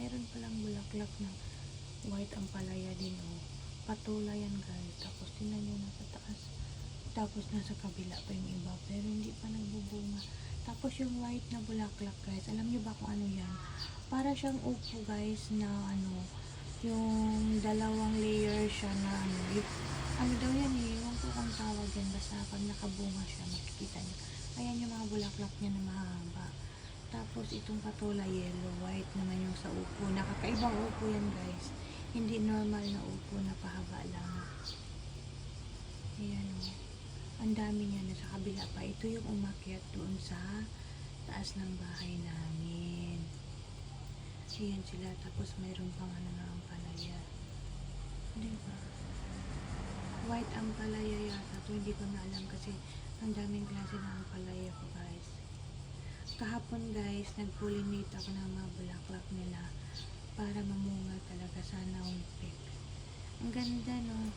mayroon palang bulaklak na white ang palaya din, oh. Patola yan guys. Tapos tingnan nyo nasa taas. Tapos nasa kabila pa yung iba, pero hindi pa nagbubunga. Tapos yung white na bulaklak guys, alam nyo ba kung ano yan? Para siyang upo guys na ano, yung dalawang layer siya na ano, ano daw yan eh, yung ko kung tawag yan, basta pag nakabunga siya, makikita nyo. Ayan yung mga bulaklak niya na mahaba. Tapos itong patola yellow, white naman yung sa upo. Nakakaibang upo yan guys. Hindi normal na upo na pahaba lang. Ayan o. Ang dami niya na sa kabila pa. Ito yung umakyat doon sa taas ng bahay namin. Ayan sila. Tapos mayroon pang ano na ang palaya. Diba? White ang palaya yata. Ito hindi ko na alam kasi ang daming klase na ang palaya ko guys. Kahapon guys, nag-pollinate ako ng mga bulaklak nila para mamunga talaga sana umpik. Ang ganda no.